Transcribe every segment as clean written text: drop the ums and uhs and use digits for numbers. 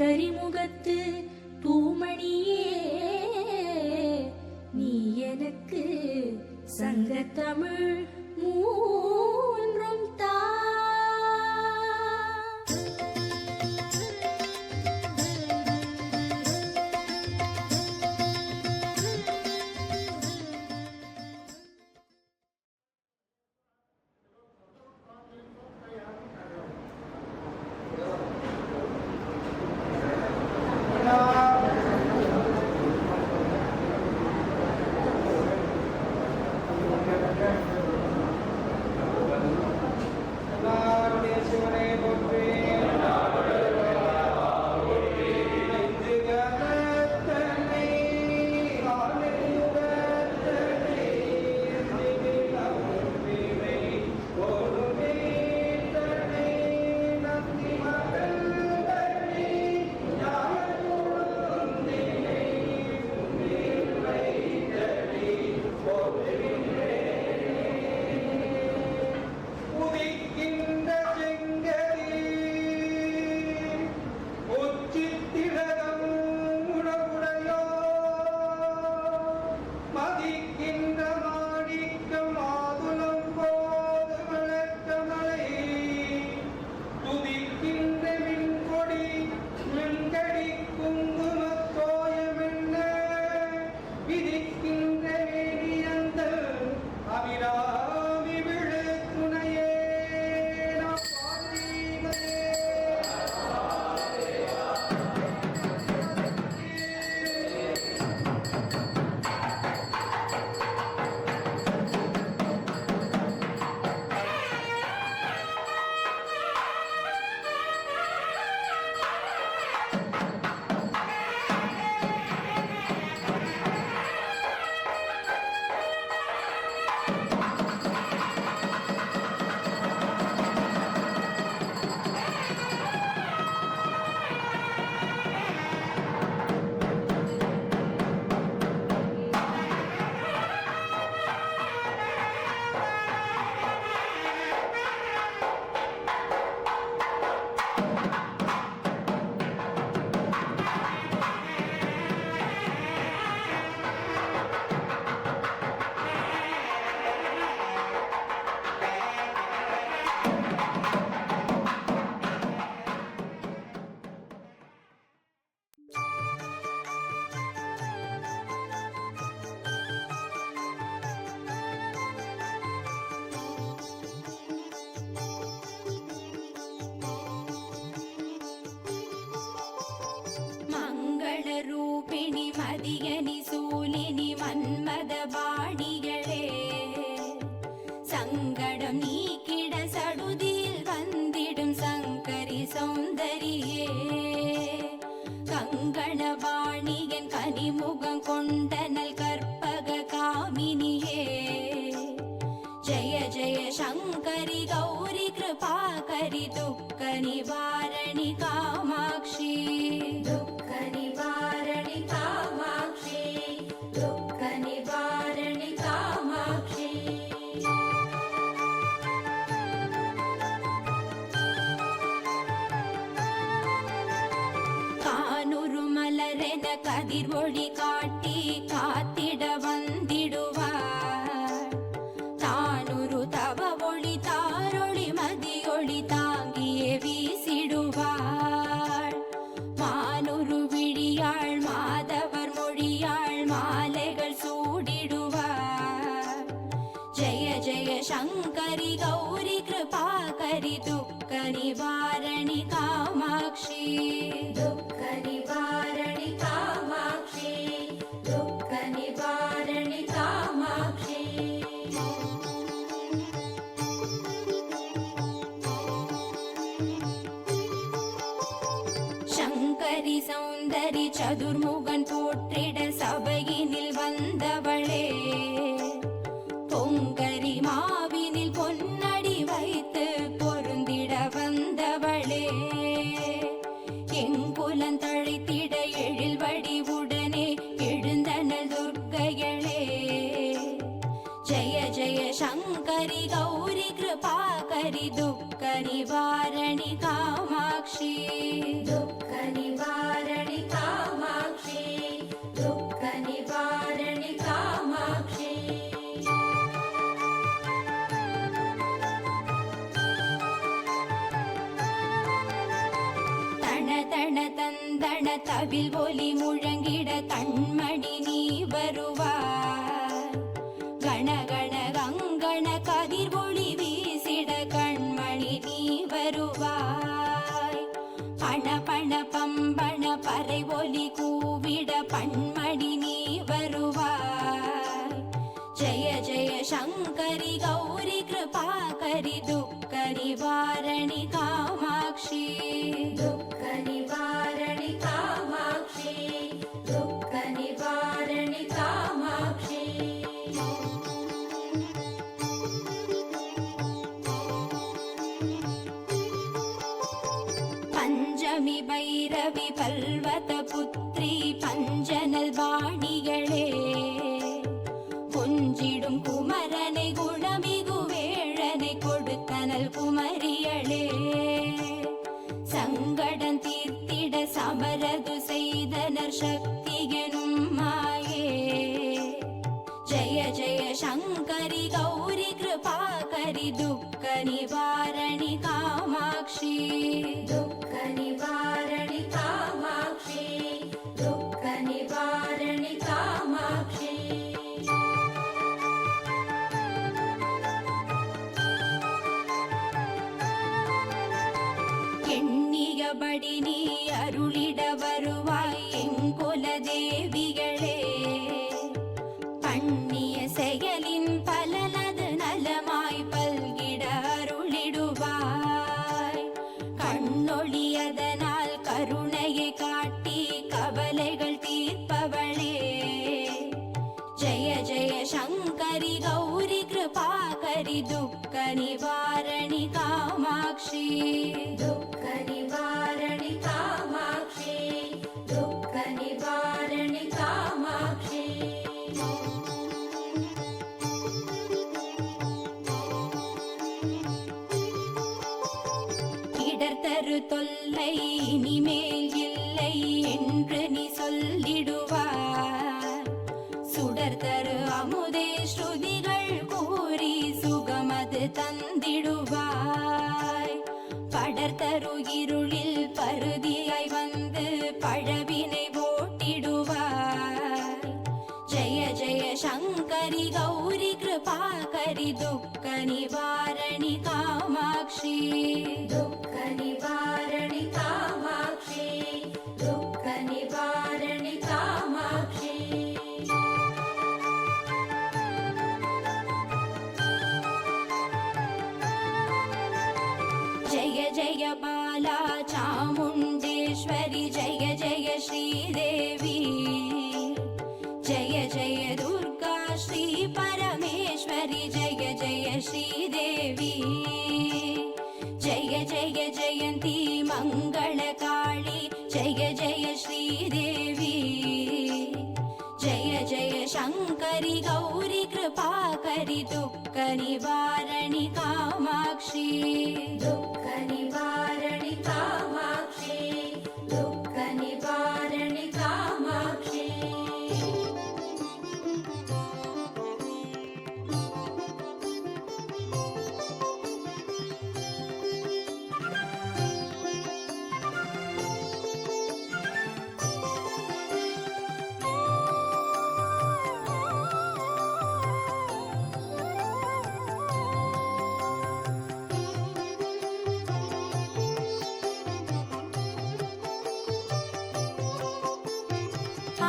கரிமுகத்து பூமணியே நீ எனக்கு சங்கத்தமிழ் மூன்றும் தா. ரூபிணி மதியனி சூலினி மன்மத பாணிகளே சங்கடம் நீக்கிட சடுதியில் வந்திடும் சங்கரி சௌந்தரியே கங்கண வாணியன் கனிமுகம் கொண்டனல் கற்பக காமினியே ஜய ஜய சங்கரி கௌரி கிருபாகரி துக்க நிவாரணி காமாட்சி கதிர் ஒளி காட்டி காத்திட வந்திடுவார் தானொரு தவ ஒளி தாரொளி மதியொளி தாங்கியே வீசிடுவார் மானொரு விழியாள் மாதவர் மொழியாள் மாலைகள் சூடிடுவார் ஜெய ஜெய சங்கரி கௌரி கிருபாகரி துக்க நிவாரணி காமாட்சி துக்க நிவாரணி காமாட்சி துக்க நிவாரணி காமாட்சி சங்கரி சௌந்தரி சதுர்முகன் போற்றிட சபையினில் வந்தவளே பொங்கரி மாவினில் பொன்னடி வைத்து பொருந்திட வந்தவளே எங்குலன் தழைத்திட எழில் வடிவுடனே எழுந்தனல் துர்க்கையளே ஜய ஜய சங்கரி शङ्करि गौरि कृपाकरि दुःख निवारणि कामाक्षी दुःख निवारणि कामाक्षी दुःख निवारणि कामाक्षी தண தந்தன தவில் ஒலி முழங்கிட கண்மணி நீ வருவாய் கண கண கங்கண கதிர் ஒளி வீசிட கண்மணி நீ வருவாய் பண பண பம்பண பறை ஒலி கூவிட பண்மணி நீ வருவாய் ஜய ஜய சங்கரி கௌரி கிருபாகரி துக்க நிவாரணி காமாட்சி दुःख निवारणि कामाक्षी दुःख निवारणि कामाक्षी பஞ்சமி பைரவி பல்வத புத்ரி பஞ்சனல் வாணிகளே கொஞ்சிடும் குமரனை குணமிகு வேழனை கொடுத்தனல் குமரியளே சங்கடம் தீர்த்திட சமரது செய்தனர் சக்தி எனும் மாயே ஜய ஜய சங்கரி கௌரி கிருபாகரி துக்க நிவாரணி காமாட்சி दुःख निवारणि कामाक्षी दुःख निवारणि कामाक्षी எண்ணியபடி நீ அருளிட வருவாய் எங்குல தேவிகளே பண்ணிய செயலின் பலனது நலமாய் பல்கிட அருளிடுவாய் கண்ணொளியதனால் கருணையை காட்டி கவலைகள் தீர்ப்பவளே ஜய ஜய சங்கரி கௌரி கிருபாகரி துக்க நிவாரணி காமாட்சி दुःख निवारणि कामाक्षी दुःख निवारणि कामाक्षी இடர்தரு தொல்லை இனிமேல் இல்லை என்று நீ சொல்லிடுவார் சுடர்தரு அமுதே ஸ்ருதிகள் கூறி சுகமது தந்திடுவாய் படர்தரு இருளில் பருதியாய் வந்து பழவினை ஓட்டிடுவாய் ஜய ஜய சங்கரி கௌரி கிருபாகரி துக்க நிவாரணி காமாட்சி दुःख निवारणि कामाक्षी दुःख निवारणि कामाक्षी जय जय बाला चामुण्डेश्वरि जय जय श्रीदेवी जय जय दुर्गा श्री परमेश्वरि जय जय श्रीदेवी जय जय जयन्ती मङ्गलकाळी जय जय श्रीदेवी जय जय शङ्करि गौरि कृपाकरि दुःख निवारणि कामाक्षी दुःख निवारणि कामाक्षी दुःख निवारणि कामाक्षी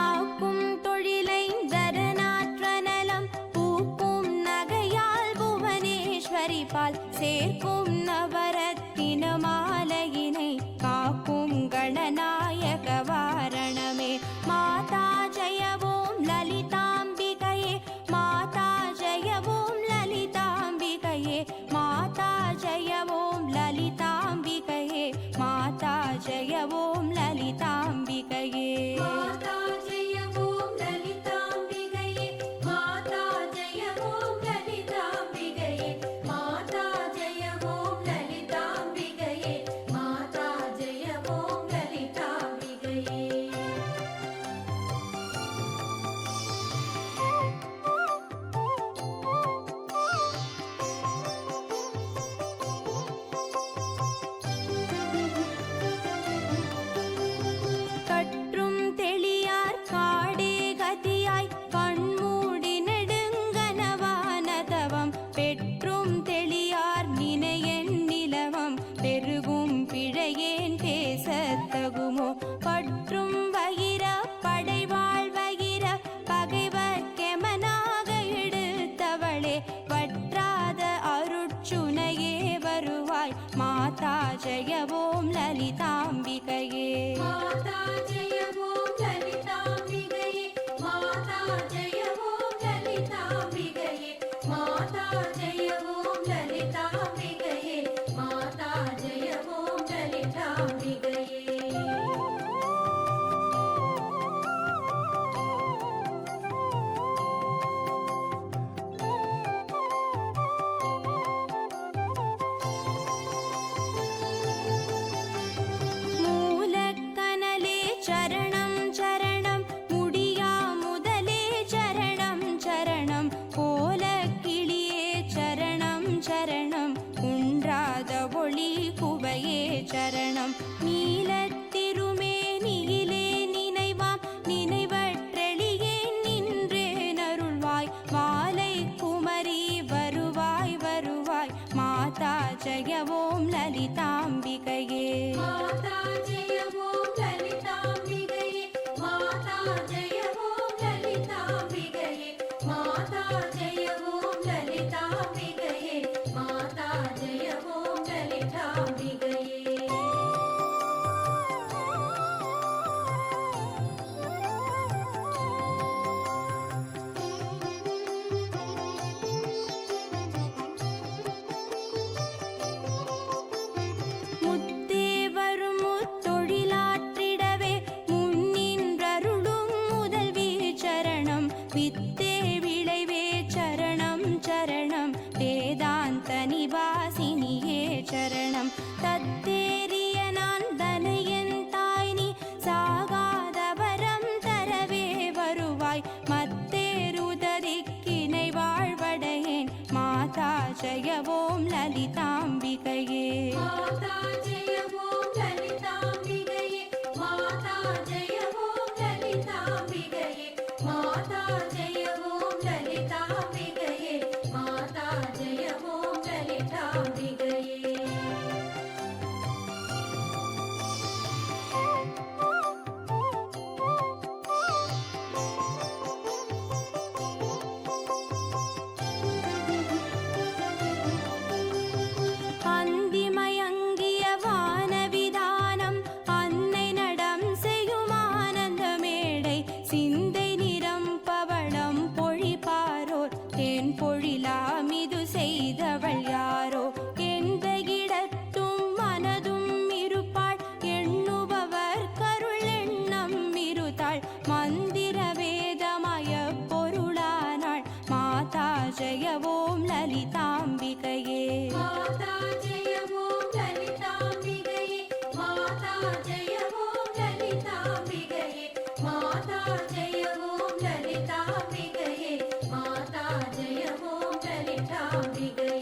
ஆக்கும் தொழிலைந்தரனாற்ற நலம் பூக்கும் நகையால் புவனேஸ்வரி பால் சேர்க்கும் நவரத்தின மாலையினை காக்கும் கணநாயக வாரணமே மாதா ஜெயவோம் லலிதாம்பிகையே மாதா ஜெயவோம் லலிதாம்பிகையே மாதா ஜெயவோம் லலிதாம்பிகையே மாதா ஜெயவோம் லலிதாம்பிகையே माता जय ओम ललिताम्बिकये माता जय ओम ललिताम्बिकये மாதா ஜெய ஓம் லலிதாம்பிகையே. மாதா ஜெய ஓம் லலிதாம்பிகையே. மாதா ஜெய ஓம் லலிதாம்பிகையே. மாதா ஜெய ஓம் லலிதாம்பிகையே. மாதா ஜெய ஓம் லலிதாம்பிகையே. மூலக்கனலே சரணம் சரணம் முடியா முதலே சரணம் சரணம் கோலக்கிளியே சரணம் சரணம் குன்றாத ஒளி குவையே சரணம் நீலத்திருமேனியிலே நினைவாம் நினைவற்றெளியே நின்றே நருள்வாய் வாலை குமரி வருவாய் வருவாய் மாதா ஜெய ஓம் லலிதாம்பிகையே. மாதா ஜெய ஓம் லலிதாம்பிகையே. மாதா ஜெய ஓம் லலிதாம்பிகையே. மாதா ஜெய ஓம் லலிதாம்பிகையே. மாதா ஜெய ஓம் லலிதாம்பிகையே. முத்தே வரும் முத்தொழிலாற்றிடவே முன்னின்றருளும் முதல்வி சரணம் வித்தே விளைவே சரணம் சரணம் வேதாந்த நிவாசினியே சரணம் தத்தேறிய நான் தனையன் தாய் நீ சாகாதவரம் தரவே வருவாய் மத்தேருததிக்கினை வாழ்வடையேன் மாதா ஜெய ஓம் லலிதாம்பிகையே. மாதா ஜெய ஓம் லலிதாம்பிகையே. மாதா ஜெய ஓம் லலிதாம்பிகையே. மாதா ஜெய ஓம் லலிதாம்பிகையே. மாதா ஜெய ஓம் லலிதாம்பிகையே. அந்திமயங்கிய வானவிதானம் அன்னை நடம் செய்யும் ஆனந்த மேடை சிந்தை நிறம் பவளம் பொழிப்பாரோர் தேன் பொழிலாமிது செய்தவள் யாரோ எந்த இடத்தும் மனதும் இருப்பாள் எண்ணுபவர் கருள் எண்ணம் இருத்தாள் மந்திர வேதமய பொருளானாள் மாதா ஜெய ஓம் லலிதாம்பிகையே. மாதா ஜெய ஓம் லலிதாம்பிகையே. மாதா ஜெய ஓம் லலிதாம்பிகையே. மாதா ஜெய ஓம் லலிதாம்பிகையே. மாதா ஜெய ஓம் லலிதாம்பிகையே.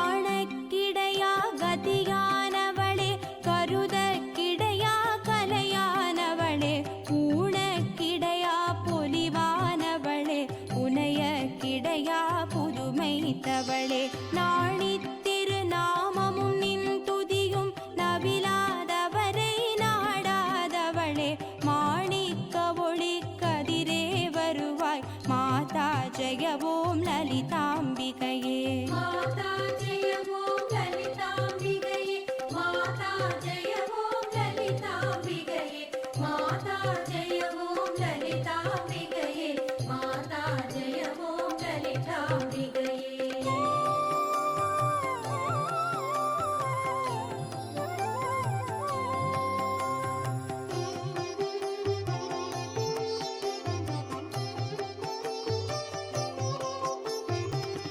காணக்கிடையா கதியானவளே கருதக்கிடையா கலையானவளே ஊனக்கிடையா பொலிவானவளே உனையக்கிடையா புதுமைத்தவளே நாணித்திரு நாமமும் நின் துதியும் நவிலாதவரை நாடாதவளே மாணிக்க ஒளி கதிரே வருவாய் மாதா ஜெய ஓம் லலிதாம்பிகையே. மாதா ஜெய ஓம் லலிதாம்பிகையே. மாதா ஜெய ஓம் லலிதாம்பிகையே. மாதா ஜெய ஓம் லலிதாம்பிகையே. மாதா ஜெய ஓம் லலிதாம்பிகையே.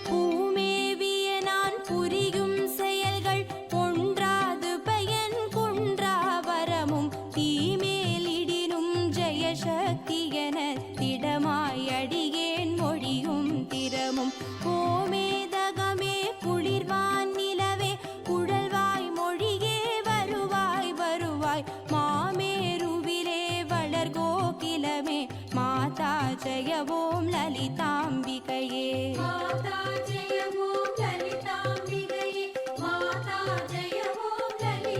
பூமேவிய நான் புரியும் செயல்கள் ஒன்றாது பயன் குன்றா வரமும் தீமேலிடினும் ஜெயசக்தி என திடமாய் அடியேன் மொழியும் திறமும் கோமேதகமே குளிர்வான் நிலவே குழல்வாய் மொழியே வருவாய் வருவாய் மாமேருவிலே வளர்கோகிலமே மாதா ஜெய ஓம் லலிதாம்பிகையே. மாதா ஜெய ஓம் லலிதாம்பிகையே. மாதா ஜெய ஓம் லலிதாம்பிகையே.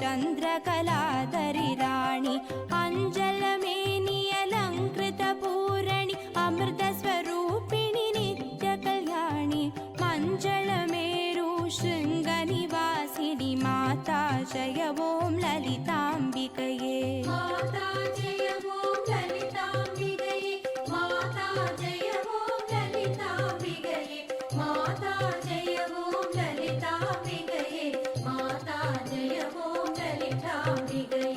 चन्द्रकलाधरि राणि अञ्जलमेनियलङ्कृतपूरणि अमृतस्वरूपिणि नित्यकल्याणि मञ्जलमेरु शृङ्गनिवासिनि माता जय ॐ ललिताम्बिकये माता जय ॐ ललिताम्बिकये माता जय ॐ ललिताम्बिकये माता जय ॐ ललिताम्बिकये माता जय ॐ ललिताम्बिकये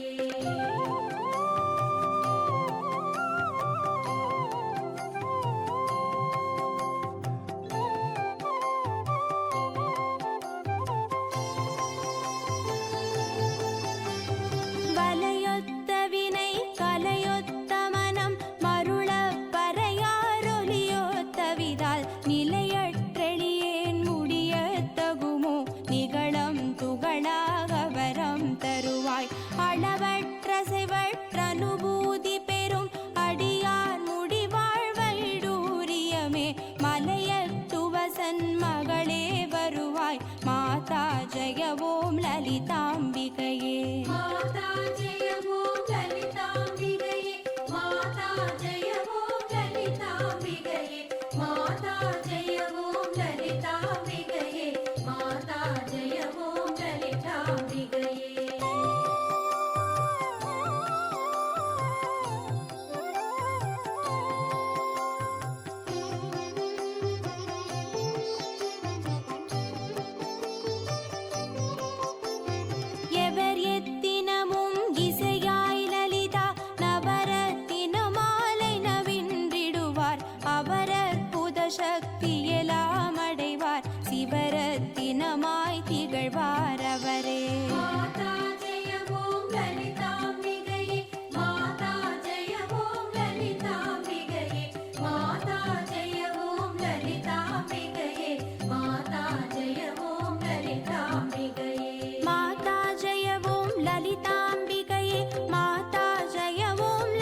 வலையொத்த வினை கலையொத்த மனம் மருளப் பறையாரொலியொத்த விதால் நிலையற்றெளியேன் முடியத் தகுமோ நிகழம் துகளாக வரம் தருவாய் அளவற்ற செவற்றனுபூதி பெறும் அடியார் முடிவாழ்வைடூரியமே மலையத்துவசன் மகளே வருவாய் மாதா ஜெய ஓம் லலிதாம்பிகையே माता जय ॐ ललिताम्बिकये माता जय ॐ ललिताम्बिकये माता जय ॐ ललिताम्बिकये माता जय ॐ ललिताम्बिकये எவர் எத்தினமும் இசையாய் லலிதா நவரத்தின மாலை நவின்றிடுவார் அவர் அற்புத சக்தி எல்லாம் அடைவார் சிவரத்தினமாய் திகழ்வார் அவரே माता जय ॐ ललिताम्बिकये माता जय ॐ ललिताम्बिकये माता जय ॐ ललिताम्बिकये माता जय ॐ ललिताम्बिकये माता जय ॐ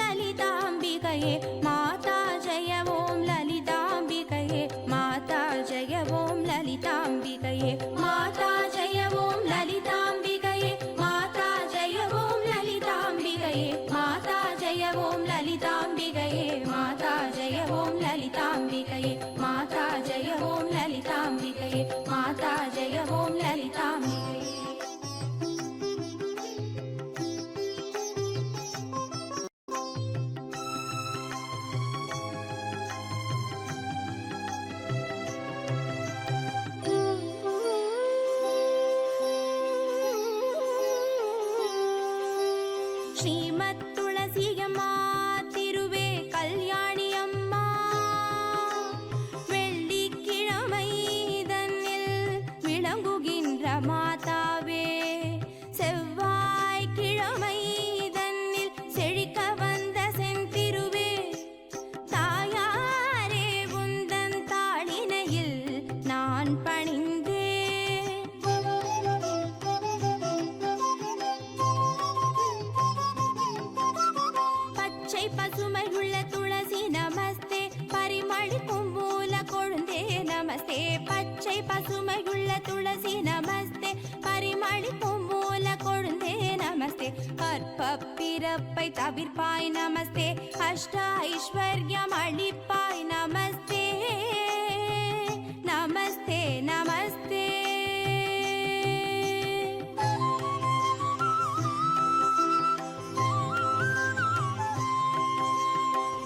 ललिताम्बिकये माता जय ॐ ललिताम्बिकये माता जय ॐ ललिताम्बिकये माता जय ॐ ललिताम्बिकये माता जय ॐ ललिताम्बिकये माता जय ॐ ललिताम्बिकये माता जय ॐ ललिताम्बिकये माता जय ॐ ललिताम्बिकये माता जय ॐ ललिताम्बिकये माता जय ॐ ललिताम्बिकये ஸ்ரீமத் துளசியம்மா திருவே கல்யாணி அம்மா வெள்ளிக்கிழமை தன்னில் விளங்குகின்ற மாதாவே செவ்வாய்க்கிழமை தன்னில் செழிக்க வந்த செந்திருவே தாயாரே உந்தன் தாளினையில் நான் பணிந்தேன் பச்சை பசுமையுள்ள துளசி நமஸ்தே பரிமளிக்கும் மூல கொழுந்தே நமஸ்தே பச்சை பசுமையுள்ள துளசி நமஸ்தே பரிமளிக்கும் மூல கொழுந்தே நமஸ்தே கற்ப பிறப்பை தவிர்ப்பாய் நமஸ்தே அஷ்ட ஐஸ்வர்யம் அளிப்பாய் நமஸ்தே நமஸ்தே நமஸ்தே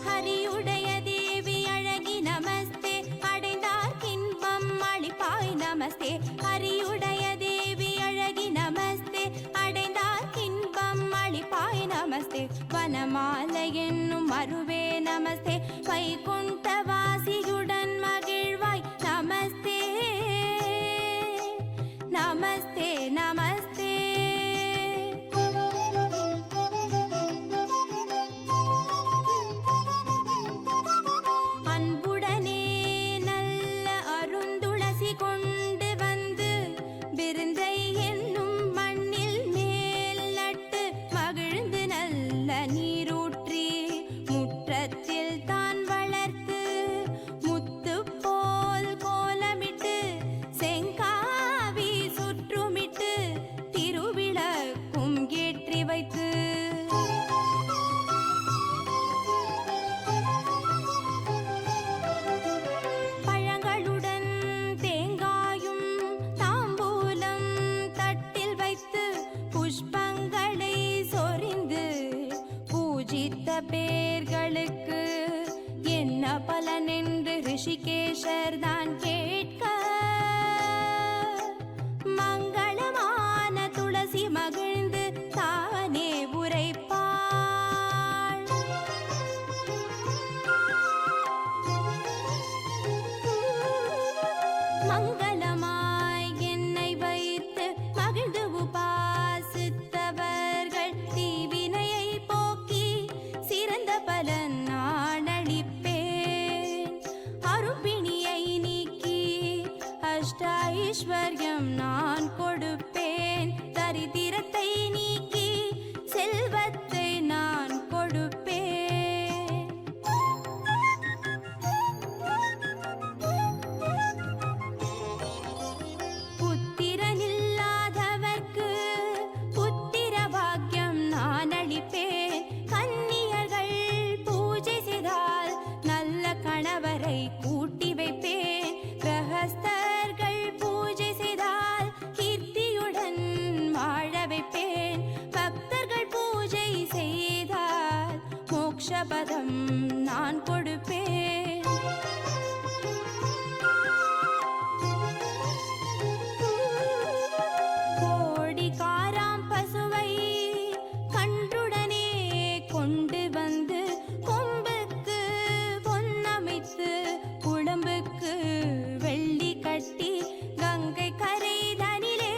ஹரியுடைய தேவி அழகி நமஸ்தே அடைந்தார் இன்பம் அளிப்பாய் நமஸ்தே ஹரியுடைய தேவி அழகி நமஸ்தே அடைந்தார் இன்பம் அளிப்பாய் நமஸ்தே வனமாலை என்னும் மருவே நமஸ்தே வைகுண்டவாசியுடன் மகிழ்வாய் நமஸ்தே நமஸ்தே நமஸ்தே அன்புடனே நல்ல அருந்துளசி கொண்டு வந்து விருந்தை என்னும் மண்ணில் மேல் நட்டு மகிழ்ந்து நல்ல நீரூற்றி முற்றத்தில் தான் வளர்த்து பேர்களுக்கு என்ன பலன் என்று ரிஷிகேஷர் தான் கேட்க, மங்களமான துளசி மகிழ்ந்து தானே உரைப்பாள். மங்களமாய் என்னை வைத்து மகிழ்ந்து உபாசித்தவர்கள் தீவினையை போக்கி சிறந்த பலன் நான் அளிப்பேன். அரும்பிணியை நீக்கி அஷ்ட ஐஸ்வர்யம் நான் கொடுப்பேன். தரித்திரத்தை நீக்கி செல்வத்தை நான் கொடுப்பேன். புத்திரனில்லாதவர்க்கு புத்திர பாக்கியம் நான் அளிப்பேன். கன்னியர்கள் பூஜை செய்தால் நல்ல கணவரை கூட்டி வைப்பேன். கிரகஸ்தர்கள் பூஜை செய்தால் கீர்த்தியுடன் வாழ வைப்பேன். பக்தர்கள் பூஜை செய்தால் மோட்சபதம் நான் கொடுப்பேன். கோடிக்காராம் பசுவை கன்றுடனே கொண்டு வந்து கொம்புக்கு பொன்னமைத்து குளம்புக்கு வெள்ளி கட்டி கங்கை கரை தனிலே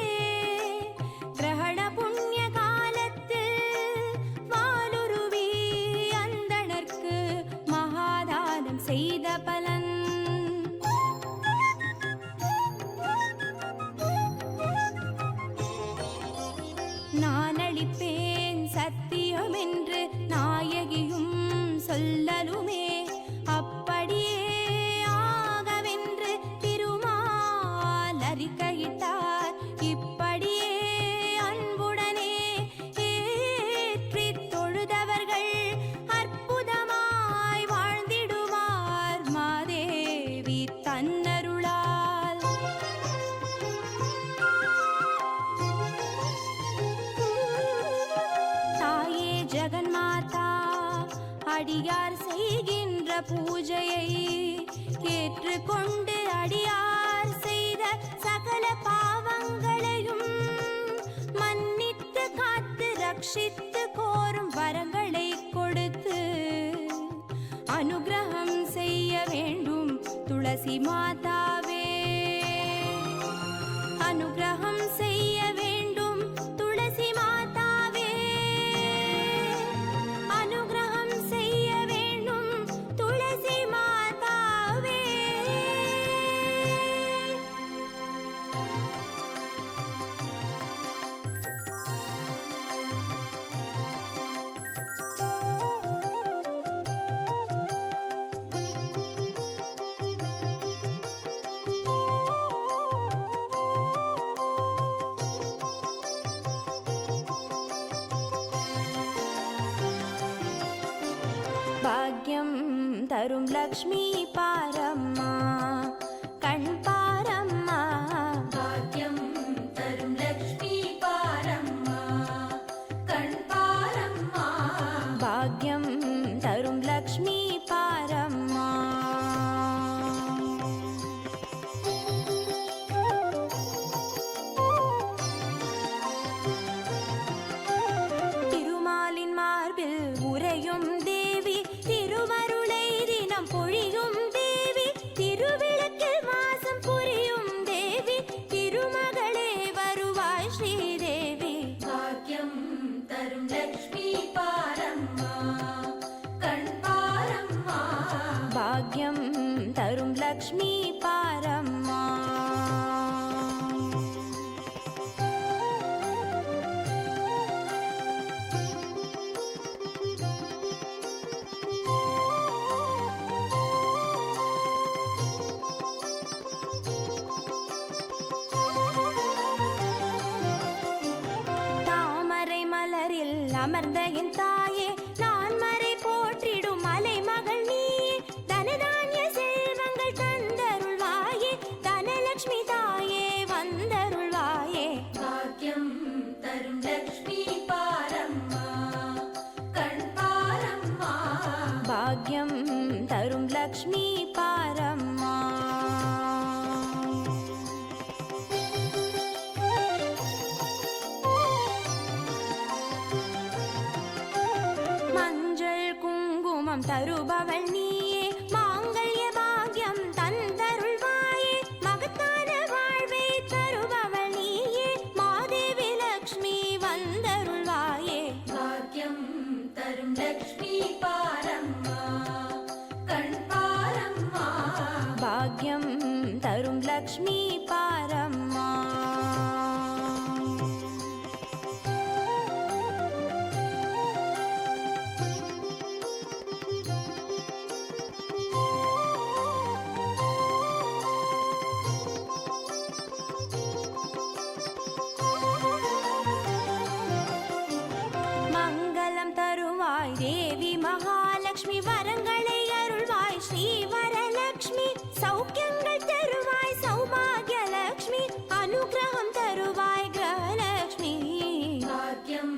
கிரகண புண்ணிய காலத்தில் வாலுருவி அந்தணர்க்கு மகாதானம் செய்த பலன். நான் அளிப்பேன் சத்தியம் என்று நாயகியும் சொல்லலுமே. அப்படியே ஆகவென்று திருமால் அறிக்கையிட்டார். இப்படியே அன்புடனே ஏற்றித் தொழுதவர்கள் அற்புதமாய் வாழ்ந்திடுவார் மாதேவி தன்னருளால். தாயே ஜெகன்மாதா, அடியார் செய்கின்ற பூஜையை ஏற்றுக்கொண்டு அடியார் செய்த சகல பாவங்களையும் மன்னித்து காத்து ரட்சித்து கோரும் வரங்களை கொடுத்து அனுகிரகம் செய்ய வேண்டும் துளசி மாதாவே. அனுகிரகம் செய்ய வேண்டும் துளசி மாதாவே. அனுகிரகம் செய்ய வேண்டும் துளசி மாதாவே. பாக்யம் தரும் லக்ஷ்மி பாரம்மா, கண் பாரம்மா. பாக்கியம் தரும் லக்ஷ்மி பாரம்மா, கண் பாரம்மா. பாக்யம் தரும் லக்ஷ்மி பாரம்மா. திருமாலின் மார்பில் உறையும் தேவி, திருவருளை தினம் பொழியும் தேவி, திருவிளக்கில் வாசம் புரியும் தேவி, திருமகளே வருவாய் ஸ்ரீதேவி. பாக்கியம் தரும் லக்ஷ்மி பாரம்மா, கண் பாரம்மா. பாக்யம் தரும் லக்ஷ்மி பாரம்மா. தாமரை மலரில் அமர்ந்த என் தாயே, நான் மறை போற்றிடும் மலை மகள் நீயே. தனதானிய செல்வங்கள் தந்தருள்வாயே, தனலட்சுமி தாயே வந்தருள்வாயே. பாக்கியம் தரும் லக்ஷ்மி பாரம்மா, கண் பாரம்மா. தருபவள் நீயே மாங்கல்ய பாக்யம் தந்தருள்வாயே மகத்தான வாழ்வை தருபவள் நீயே மாதேவி லக்ஷ்மி வந்தருள்வாயே பாக்கியம் தரும் லக்ஷ்மி பாரம்மா கண் பாரம்மா பாக்யம் தரும் லக்ஷ்மி பாரம்மா மங்களம் தருவாய் தேவி மகாலட்சுமி வரங்களை அருள்வாய் ஸ்ரீ வரலட்சுமி சௌக்கியங்கள் தருவாய் சௌபாகிய லட்சுமி அனுகிரகம் தருவாய் கிரகலட்சுமி பாக்கியம்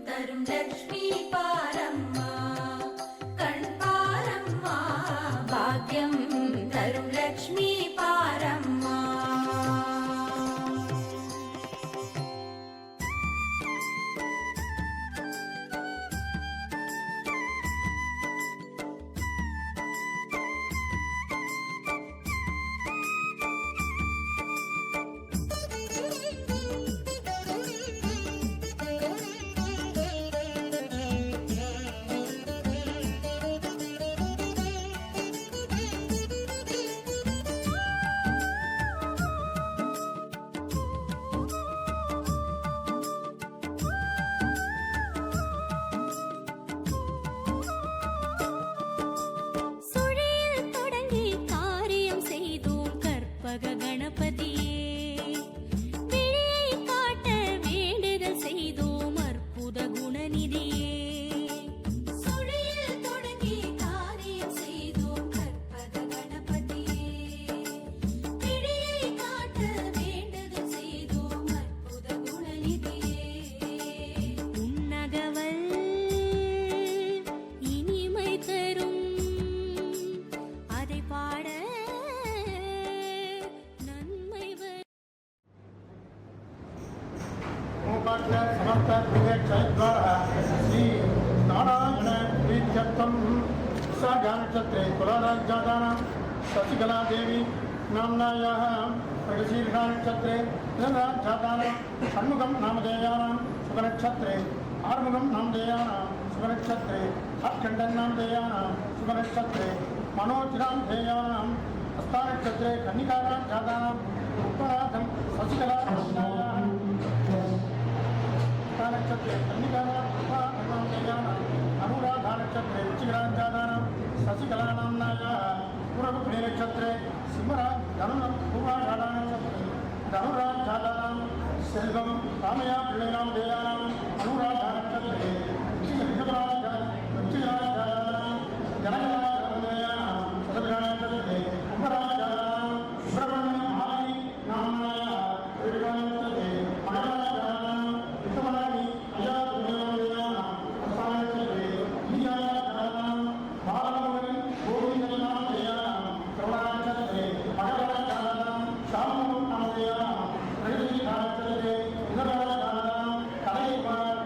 தரும் லக்ஷ்மி பாரம்மா கண் பாரம்மா பாக்யம் தரும் லக்ஷ்மி பாரம்மா சுழியில் தொடங்கி காரியம் செய்தோம் கற்பக கணபதியே விழியை காட்ட வேண்டுதல் செய்தோம் அற்புத குணநிதியே சுழியில் தொடங்கி காரியம் செய்தோம் கற்பக கணபதியே பிடியை காட்ட வேண்டுதல் செய்தோம் அற்புத குணநிதியே உன்னகவல் இனிமை தரும் அதை பாட நன்மை வரும் ओंकार्य समस्त प्रियक्षयद्वारा श्री नारायण प्रीत्यर्थम सागानक्षत्रे तुलाराज्जातानां शशिकला देवी नाम्नायाः प्रगशीर्षानक्षत्रे चन्द्राज्जातानां षण्मुखं नामधेयानां शुभनक्षत्रे आरुमुखं नामधेयानां शुभनक्षत्रे हत्खण्डं नामधेयानां शुभनक्षत्रे मनोचिरामधेयानां हस्तानक्षत्रे कन्निकाराज्जातानां उत्तराधं शशिकला नक्षत्रे अनुराधा नक्षत्रे रुचिराजानां शशिकला नाम्नायाः पूर्वपुण्य नक्षत्रे सिंहराज पूर्वाषाढा नक्षत्रे धनुराजानां सेल्वं रामया पिळ्ळैनामधेयानां अनुराधा नक्षत्रे रुचिराजानां जनकरामधेयानां शतभिषा नक्षत्रे कुम्भराजानां सुब्रह्मण्य महाराणी नाम्नायाः नक्षत्रे मणिराजानां विष्णुमहाराणी अजातुल्यनामधेयानां हस्तानक्षत्रे लीलाजानां बालमोहन गोविन्दनामधेयानां श्रवणनक्षत्रे मकरराजानां शामनामधेयानां प्रगतिनामक्षत्रे इंद्रराजानां कलैकुमार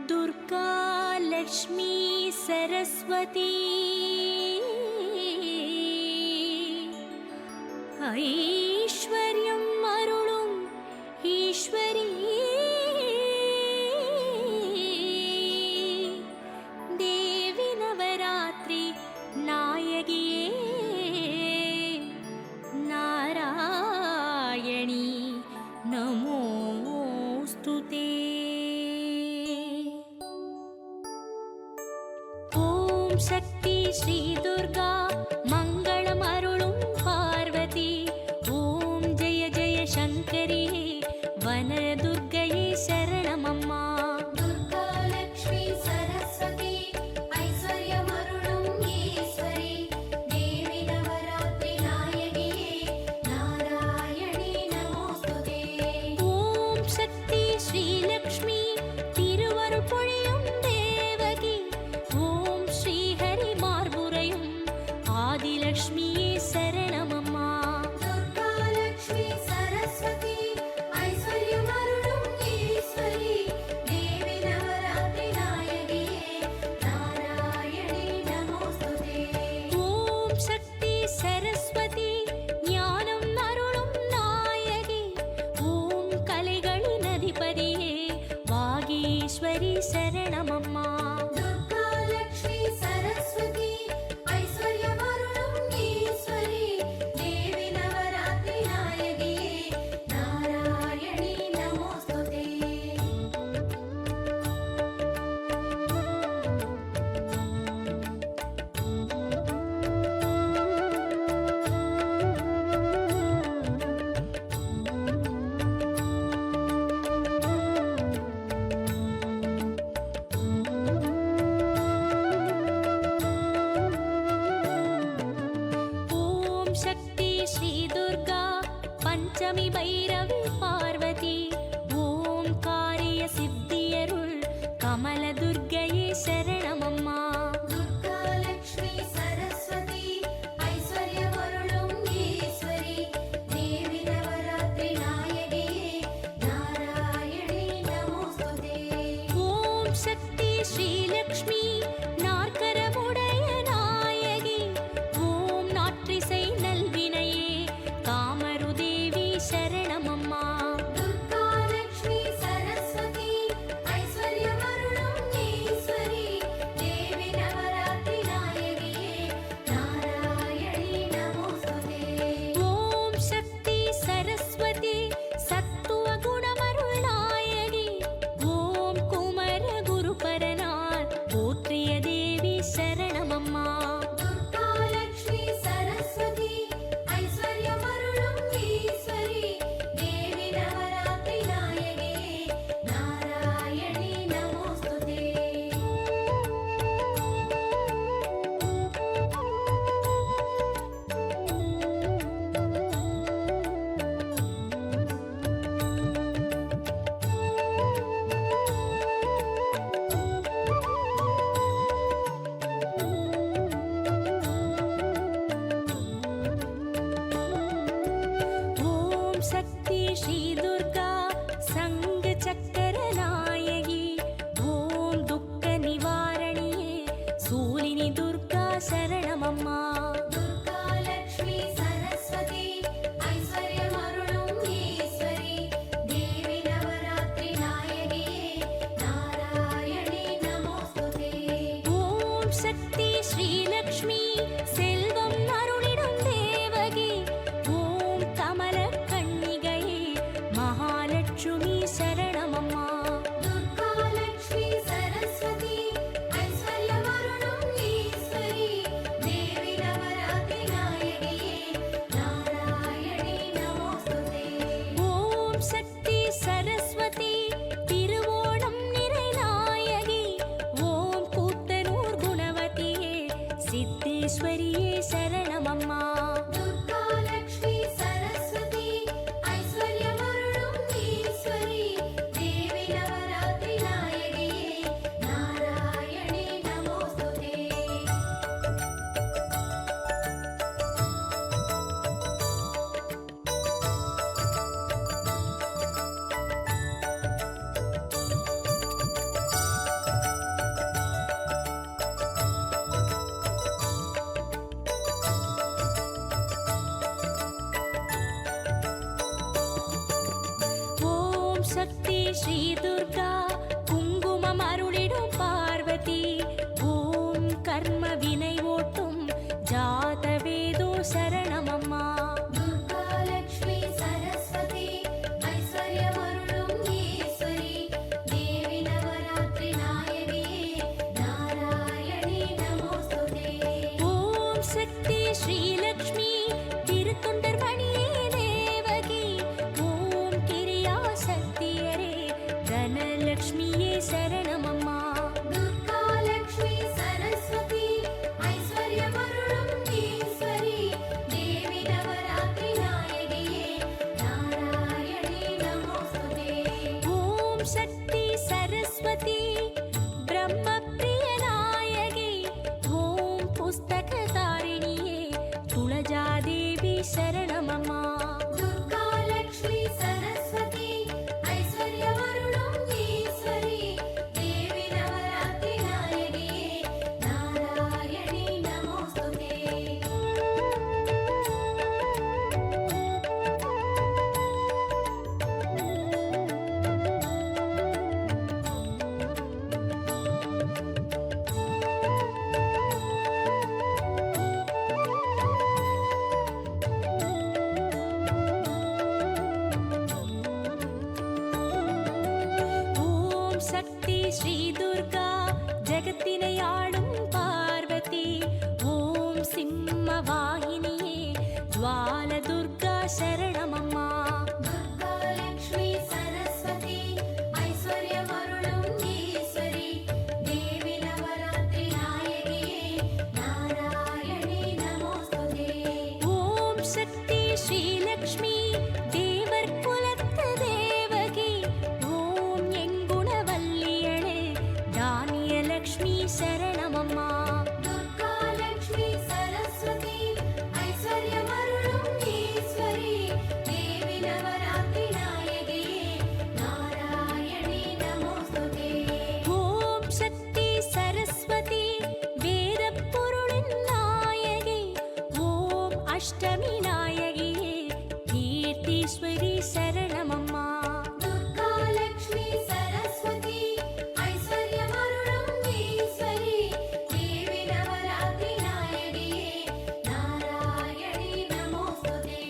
दुर्गा लक्ष्मी सरस्वती ऐश्वर्यं अरुளும் ஈஸ்வரி தேவி நவராத்திரி நாயகியே நாராயணி நமோஸ்துதே ஓம் சக்தி ஸ்ரீ துர்கா மங்களம் அருளும் பார்வதி ஓம் ஜெய ஜெய சங்கரியே வன துர்க்கையே சரணமம்மா दुर्गा लक्ष्मी सरस्वती ऐश्वर्यमरुणं ईश्वरी देवी नवरात्रि नायकिये नारायणी नमोस्तुते ஓம் சக்தி ஸ்ரீ லக்ஷ்மி திருவருள் பொழியும் தேவகி ஓம் ஸ்ரீ ஹரி மார்புரையும் ஆதிலக்ஷ்மியே சரணமம்மா दुर्गा लक्ष्मी सरस्वती ऐश्वर्यमरुणं ईश्वरी देवी नवरात्रि नायकिये नारायणी नमोस्तुते ஓம் சக்தி சரஸ்வதி ஞானம் அருளும் நாயகி ஓம் கலைகளின் அதிபதியே வாகீஸ்வரி சரணமம்மா दुर्गा लक्ष्मी सरस्वती ऐश्वर्यमरुणं ईश्वरी देवी नवरात्रि नायकिये नारायणी नमोस्तुते ஓம் சக்தி ஸ்ரீ துர்கா பஞ்சமி பைரவி பார்வதி ஓம் காரிய சித்தியருள் கமல துர்க்கையே சரணமம்மா दुर्गा लक्ष्मी सरस्वती ऐश्वर्यमरुणं ईश्वरी देवी नवरात्रि नायकिये नारायणी नमोस्तुते ஓம் சக்தி ஸ்ரீ லக்ஷ்மி நாற்கரமுடைய நாயகி ஓம் நாற்றிசை நல்வினையே காமருதேவி சரணமம்மா दुर्गा लक्ष्मी सरस्वती ऐश्वर्यमरुणं ईश्वरी देवी नवरात्रि नायकिये नारायणी नमोस्तुते ஓம் சக்தி சரஸ்வதி சத்துவ குணமருள் நாயகி ஓம் குமர குருபரனார் போற்றிய தேவி சரணமம்மா दुर्गा लक्ष्मी सरस्वती ऐश्वर्यमरुणं ईश्वरी देवी नवरात्रि नायकिये नारायणी नमोस्तुते ஓம் சக்தி ஸ்ரீ துர்கா சங்க சக்கர நாயகி ஓம் துக்க நிவாரணியே சூலினி துர்கா சரணமம்மா दुर्गा लक्ष्मी सरस्वती ऐश्वर्यमरुणं ईश्वरी देवी नवरात्रि नायकिये नारायणी नमोस्तुते ஓம் சக்தி ஸ்ரீ லக்ஷ்மி செல்வம் அருளிடும் தேவகி ஓம் கமல கண்ணிகையே மகா ஓம் சக்தி சரஸ்வதி திருவோணம் நிறைநாயகி ஓம் கூத்தனூர் குணவதியே சித்தேஸ்வரியே சரணமம்மா துர்கா லக்ஷ்மி சரஸ்வதி ஐஸ்வர்யமருளும் ஈஸ்வரி தேவி நவராத்திரி நாயகியே நாராயணி நமோஸ்துதே. ஓம் சக்தி ஸ்ரீ துர்கா குங்குமம் அருளிடும் பார்வதி ஓம் கர்ம வினை ஓட்டும் ஜாதவேதோ சரணமம்மா துர்கா லக்ஷ்மி சரஸ்வதி ஐஸ்வர்யமருளும் ஈஸ்வரி தேவி நவராத்திரி நாயகியே நாராயணி நமோஸ்துதே. ஓம் சக்தி ஸ்ரீலக்ஷ்மி திருத்தொண்டர் மணியே தேவகி ஓம் கிரியா சக்தியரே தனலக்ஷ்மியே சரணமம்மா துர்கா லக்ஷ்மி சரஸ்வதி ஐஸ்வர்யமருளும் ஈஸ்வரி தேவி நவராத்திரி நாயகியே நாராயணி நமோஸ்துதே. ஓம் சக்தி சரஸ்வதி பிரம்மப்ரிய நாயகி ஓம் புஸ்தகதாரிணியே துளஜாதேவி சரணமம்மா துர்கா லக்ஷ்மி சரஸ்வதி ஐஸ்வர்யமருளும் ஈஸ்வரி தேவி நவராத்திரி நாயகியே நாராயணி நமோஸ்துதே. ஓம் சக்தி ஸ்ரீ துர்கா ஜெகத்தினை ஆளும் பார்வதி ஓம் சிம்ம வாகினியே ஜுவால துர்கா சரணமம்மா துர்கா லக்ஷ்மி சரஸ்வதி ஐஸ்வர்யமருளும் ஈஸ்வரி தேவி நவராத்திரி நாயகியே நாராயணி நமோஸ்துதே. ஓம் சக்தி ஸ்ரீலக்ஷ்மி தேவர் குலத்து தேவகி ஓம் எங்குணவல்லியளே தானியலக்ஷ்மி சரணமம்மா துர்கா லக்ஷ்மி சரஸ்வதி ஐஸ்வர்யமருளும் ஈஸ்வரி தேவி நவராத்திரி நாயகியே நாராயணி நமோஸ்துதே. ஓம் சக்தி சரஸ்வதி வேதப் பொருளின் நாயகி ஓம் அஷ்டமி நாயகியே கீர்த்தீஸ்வரி சரணமம்மா துர்கா லக்ஷ்மி சரஸ்வதி ஐஸ்வர்யமருளும் ஈஸ்வரி தேவி நவராத்திரி நாயகியே நாராயணி நமோஸ்துதே.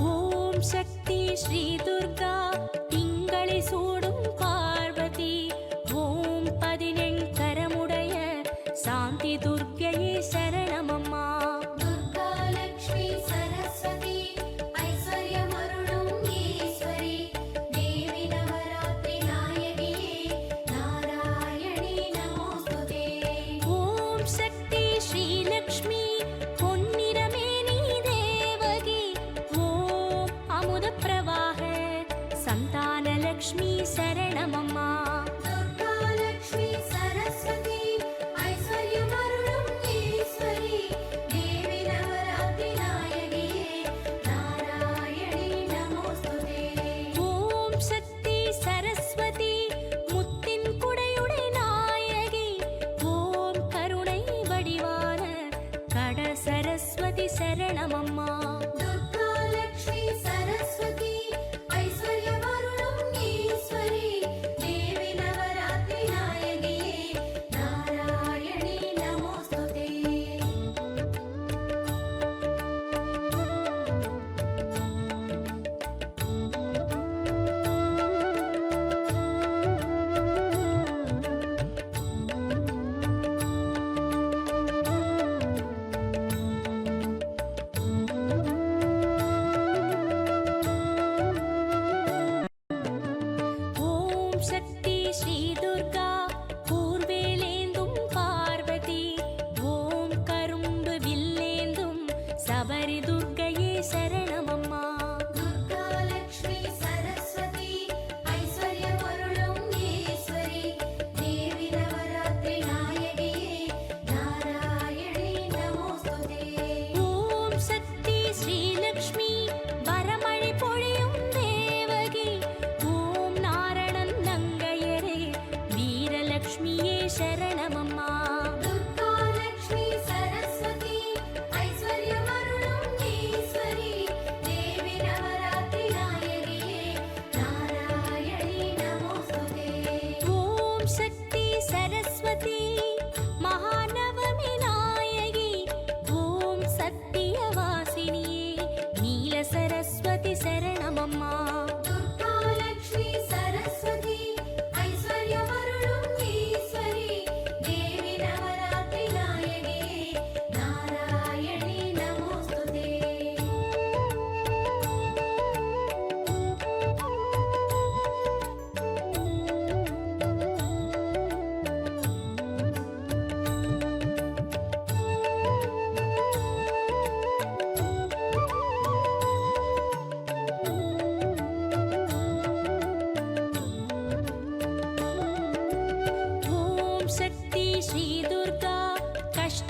ஓம் சக்தி ஸ்ரீ துர்கா திங்களை சூடும் பார்வதி ஓம் 18 கரமுடைய சாந்தி துர்க்கையே சரணமம்மா துர்கா லக்ஷ்மி சரஸ்வதி ஐஸ்வர்யமருளும் ஈஸ்வரி தேவி நவராத்திரி நாயகியே நாராயணி நமோஸ்துதே. ஓம் சக்தி ஸ்ரீலக்ஷ்மி பொன்னிறமேனி தேவகி ஓம் அமுத பிரவாக சந்தானலக்ஷ்மி சரணமம்மா துர்கா லக்ஷ்மி சரஸ்வதி ஐஸ்வர்யமருளும் ஈஸ்வரி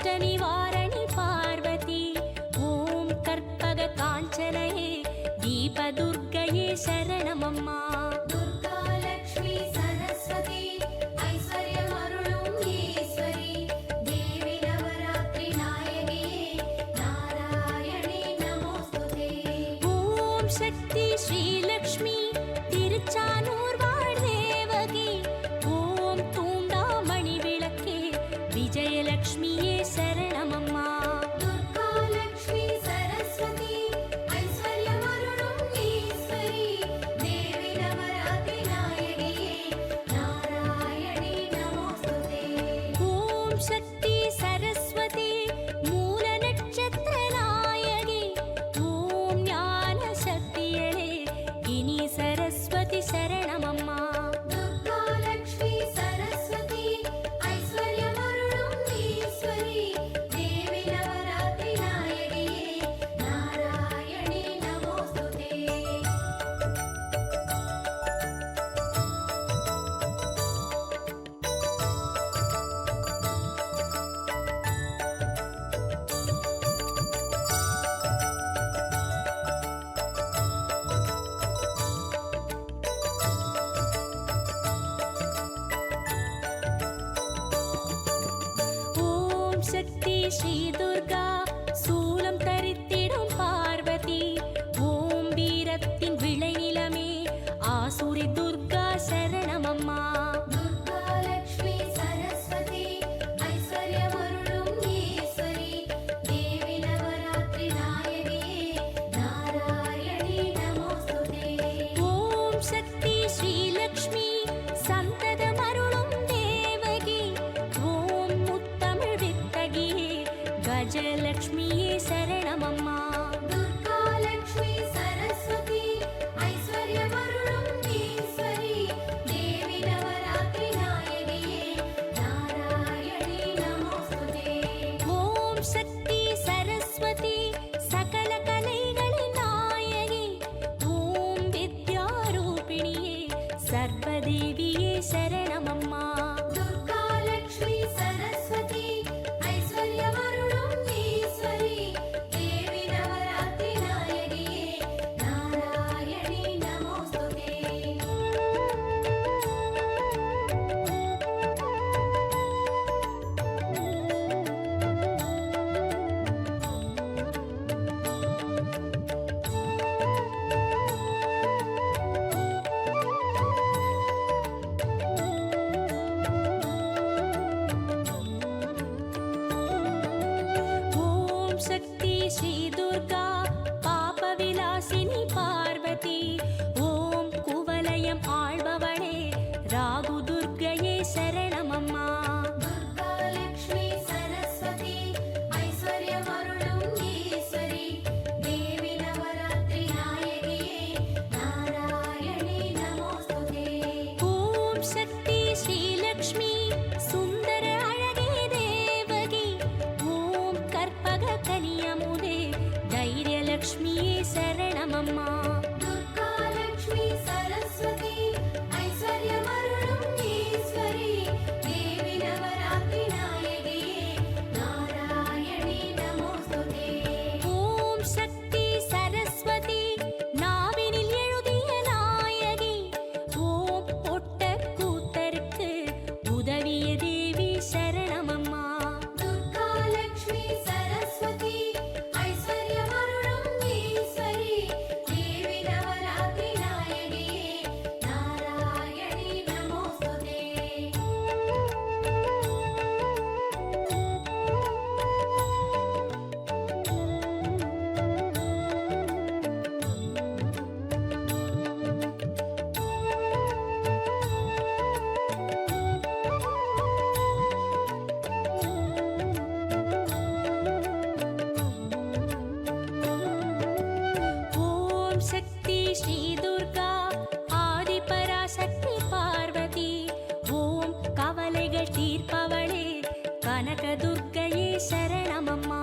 अष्टनिवारणि पार्वती ॐ कर्पग काञ्चनये दीपदुर्गये शरणमम्मा दुर्गा लक्ष्मी सरस्वती ऐश्वर्यमरुळुं ईश्वरी देवी नवरात्रि नायगिये नारायणी नमोस्तुते ॐ शक्ति श्रीलक्ष्मी तिरुचानूर वाळ देवगी ॐ तूण्डामणि विळक्के विजयलक्ष्मिये शरणमम्मा दुर्गा लक्ष्मी सरस्वती ऐश्वर्यमरुळुं ईश्वरी देवी नवरात्रि नायगिये नारायणी नमोस्तुते ॐ शक्ति सरस्वती मूलनक्षत्रनायगी ॐ ज्ञानशक्तियळे गिनि सरस्वति शरणमम्मा दुर्गा लक्ष्मी सरस्वती ऐश्वर्यमरुळुं ईश्वरी देवी नवरात्रि नायगिये नारायणी नमोस्तुते ॐ शक्ति श्री दुर्गा சூலம் தரித்திடும் பார்வதி ஓம் வீரத்தின் விளைநிலமே ஆசுரி துர்கா சரணமம்மா दुर्गा लक्ष्मी सरस्वती ऐश्वर्यमरुळुं ईश्वरी देवी नवरात्रि नायगिये नारायणी नमोस्तुते ஓம் சக்தி ஸ்ரீலக்ஷ்மி சந்ததமருளும் தேவகி ஓம் முத்தமிழ் வித்தகியே கஜலக்ஷ்மியே சரணமம்மா दुर्गा लक्ष्मी सरस्वती ऐश्वर्यमरुळुं ईश्वरी देवी नवरात्रि नायगिये नारायणी नमोस्तुते ஓம் சக்தி சரஸ்வதி சகல கலைகளின் நாயகி ஓம் வித்யாரூபிணியே சர்வதேவியே சரணமம்மா दुर्गा लक्ष्मी सरस्वती ऐश्वर्यमरुळुं ईश्वरी देवी नवरात्रि नायगिये नारायणी नमोस्तुते ஓம் சக்தி ஸ்ரீ துர்கா பாப விலாசினி பார்வதி ஓம் குவலயம் ஆள்பவளே ராகு துர்க்கையே சரணமம்மா दुर्गा लक्ष्मी सरस्वती ऐश्वर्यमरुळुं ईश्वरी देवी नवरात्रि नायगिये नारायणी नमोस्तुते ஓம் சக்தி ஸ்ரீலக்ஷ்மி சுந்தர அழகே தேவகி ஓம் கற்பக கனியமுதே தைரியலக்ஷ்மியே சரணமம்மா दुर्गा लक्ष्मी सरस्वती ऐश्वर्यमरुळुं ईश्वरी देवी नवरात्रि नायगिये नारायणी नमोस्तुते ஓம் சக்தி சரஸ்வதி நாவினில் எழுதிய நாயகி ஓம் ஒட்ட கூத்தருக்கு உதவிய தேவி சரணமம்மா दुर्गा लक्ष्मी सरस्वती ऐश्वर्यमरुळुं ईश्वरी देवी नवरात्रि नायगिये नारायणी नमोस्तुते ஓம் சக்தி ஸ்ரீ துர்கா ஆதிபராசக்தி பார்வதி ஓம் கவலைகள் தீர்ப்பவளே கனக துர்க்கையே சரணமம்மா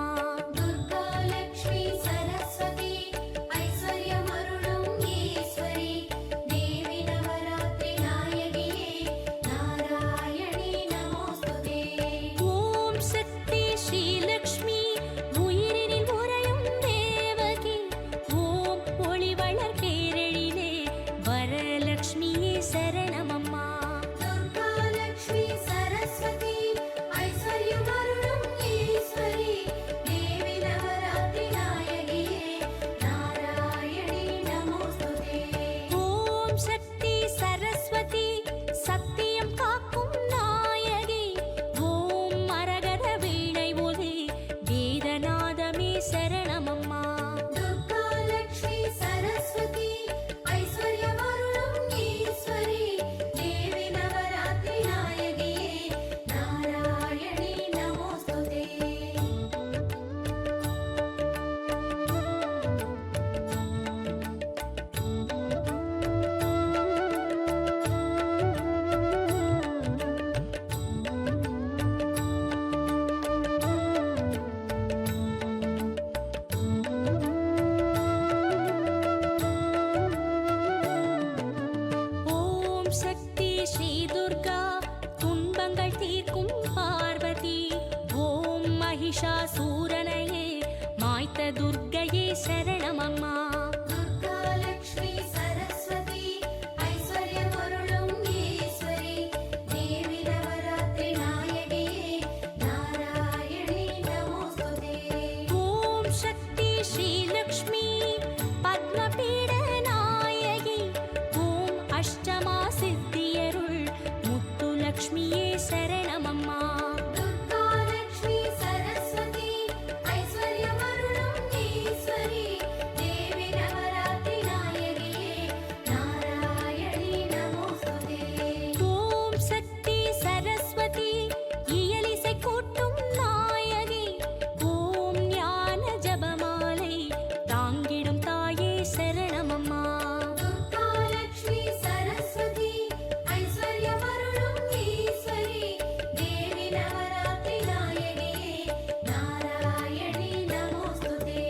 दुर्गा लक्ष्मी सरस्वती ऐश्वर्यमरुळुं ईश्वरी देवी नवरात्रि नायगिये नारायणी नमोस्तुते ஓம் சக்தி ஸ்ரீ மகிஷாசூரனையே மாய்த்த துர்க்கையே சரணமம்மா. துர்கா லக்ஷ்மி சரஸ்வதி ஐஸ்வர்யமருளும் ஈஸ்வரி தேவி நவராத்திரி நாயகியே நாராயணி நமோஸ்துதே. ஓம் சக்தி ஸ்ரீலக்ஷ்மி பத்மபீட நாயகி ஓம் அஷ்டமா சித்தியருள் முத்துலக்ஷ்மியே சரணமம்மா. துர்கா லக்ஷ்மி சரஸ்வதி ஐஸ்வர்யமருளும் ஈஸ்வரி தேவி நவராத்திரி நாயகியே நாராயணி நமோஸ்துதே. ஓம் சக்தி சரஸ்வதி இயலிசை கூட்டும் நாயகி ஓம் ஞான ஜபமாலை தாங்கிடும் தாயே சரணமம்மா. துர்கா லக்ஷ்மி சரஸ்வதி ஐஸ்வர்யமருளும் ஈஸ்வரி தேவி நவராத்திரி நாயகியே நாராயணி நமோஸ்துதே.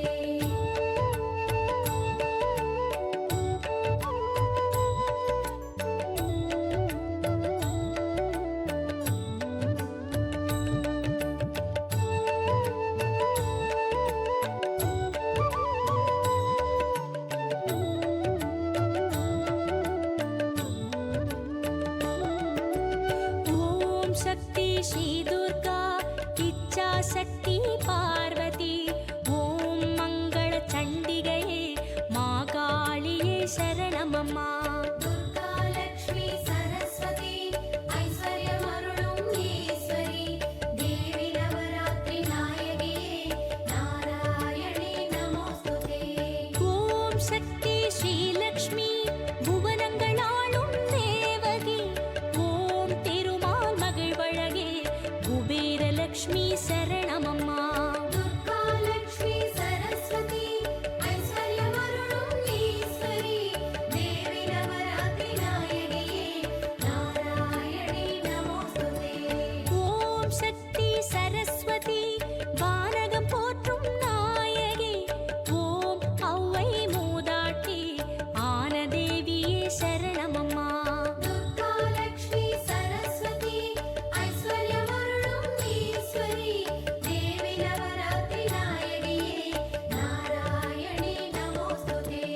ஓம் சக்தி ஸ்ரீ துர்கா இச்சா சக்தி பார்வதி ஓம் மங்கள சண்டிகையே மாகாளியே சரணமம்மா. துர்கா லக்ஷ்மி சரஸ்வதி ஐஸ்வர்யமருளும் ஈஸ்வரி தேவி நவராத்திரி நாயகியே நாராயணி நமோஸ்துதே. ஓம் சக்தி ஸ்ரீலக்ஷ்மி புவனங்களாளும் தேவகி ஓம் திருமால் மகிழ்வழகே குபேரலக்ஷ்மி சரணமம்மா. துர்கா லக்ஷ்மி சரஸ்வதி ஐஸ்வர்யமருளும் ஈஸ்வரி தேவி நவராத்திரி நாயகியே நாராயணி நமோஸ்துதே. ஓம் சக்தி சரஸ்வதி வானகம் போற்றும் நாயகி ஓம் ஔவை மூதாட்டி ஆனதேவியே சரணமம்மா. துர்கா லக்ஷ்மி சரஸ்வதி ஐஸ்வர்யமருளும் ஈஸ்வரி தேவி நவராத்திரி நாயகியே நாராயணி நமோஸ்துதே.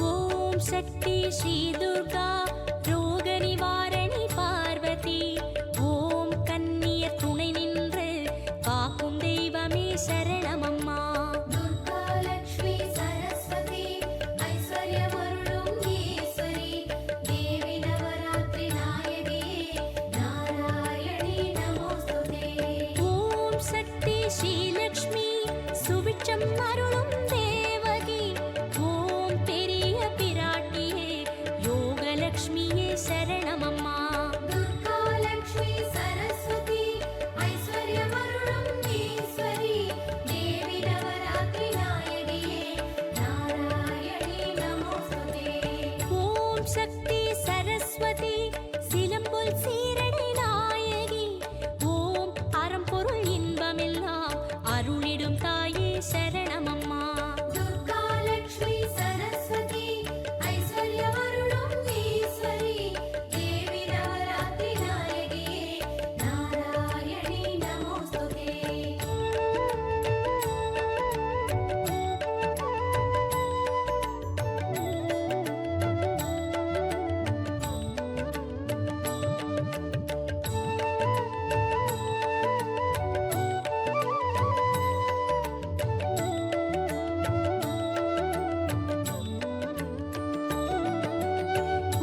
ஓம் சக்தி ஸ்ரீ துர்கா ரோக நிவாரணி பார்வதி ஓம் கன்னியர் துணை நின்று காக்கும் தெய்வமே சரணமம்மா. துர்கா லக்ஷ்மி சரஸ்வதி ஐஸ்வர்யமருளும் ஈஸ்வரி தேவி நவராத்திரி நாயகியே நாராயணி நமோஸ்துதே. ஓம் சக்தி ஸ்ரீலக்ஷ்மி சுபிட்சம் அருளும் தேவகி ஓம் பெரிய பிராட்டியே யோகலக்ஷ்மியே சரணமம்மா. துர்கா லக்ஷ்மி சரஸ்வதி ஐஸ்வர்யமருளும் ஈஸ்வரி தேவி நவராத்திரி நாயகியே நாராயணி நமோஸ்துதே. ஓம் சக்தி சரஸ்வதி சிலம்பொல் சீரடி நாயகி ஓம் அறம்பொருள் இன்பமெல்லாம் அருளிடும் தாயே சரணமம்மா. துர்கா லக்ஷ்மி சரஸ்வதி ஐஸ்வர்யமருளும் ஈஸ்வரி தேவி நவராத்திரி நாயகியே நாராயணி நமோஸ்துதே.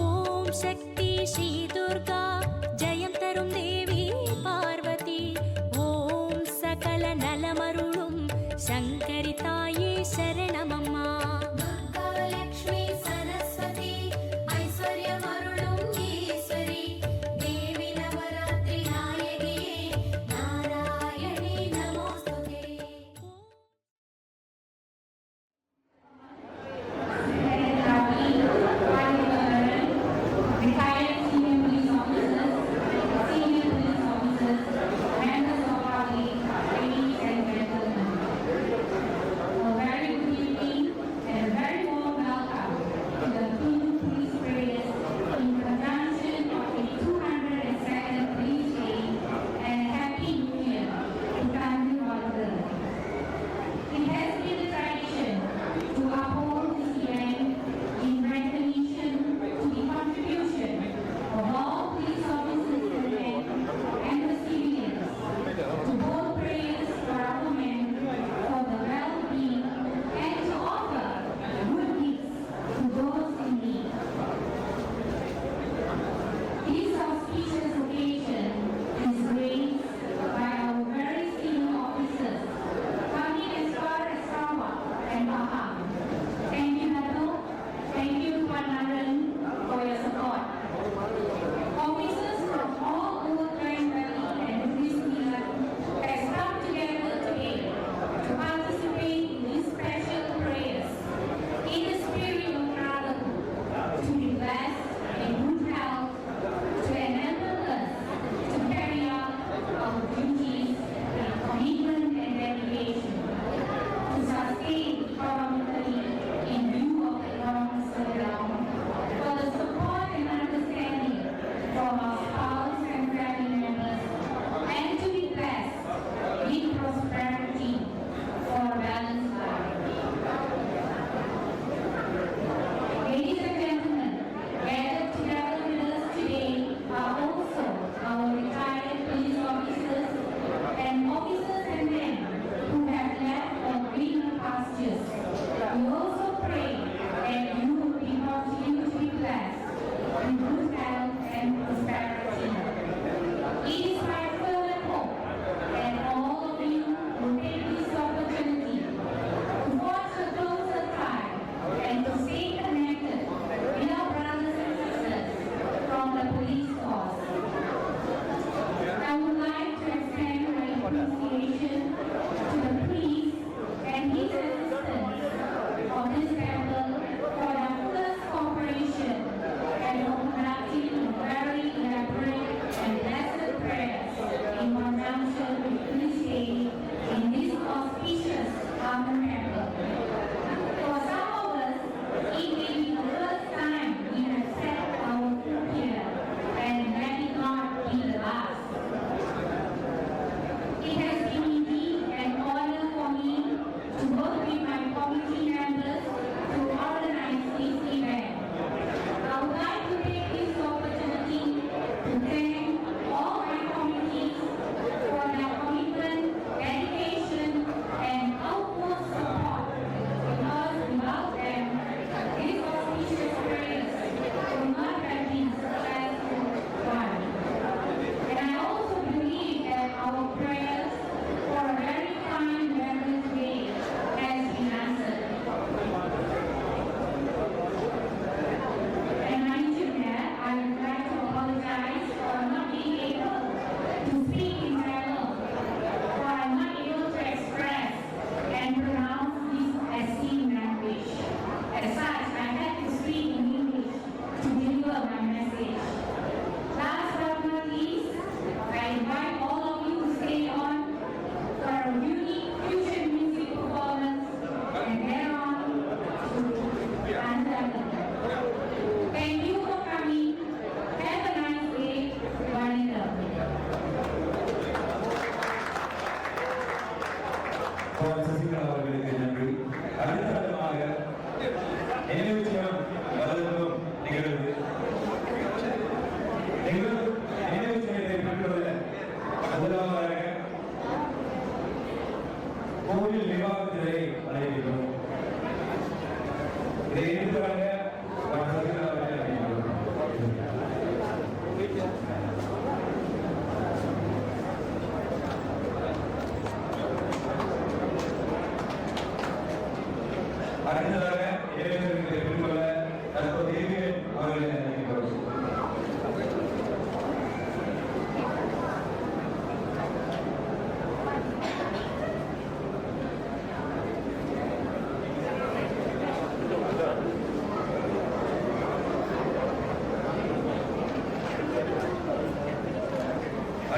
ஓம் சக்தி ஸ்ரீ துர்கா ஜெயம் தரும் தேவி பார்வதி ஓம் சகல நலமருளும் சங்கரி தாயே சரணமம்மா. துர்கா லக்ஷ்மி சரஸ்வதி ஐஸ்வர்யமருளும் ஈஸ்வரி தேவி நவராத்திரி நாயகியே நாராயணி நமோஸ்துதே. வாங்கி வாங்கி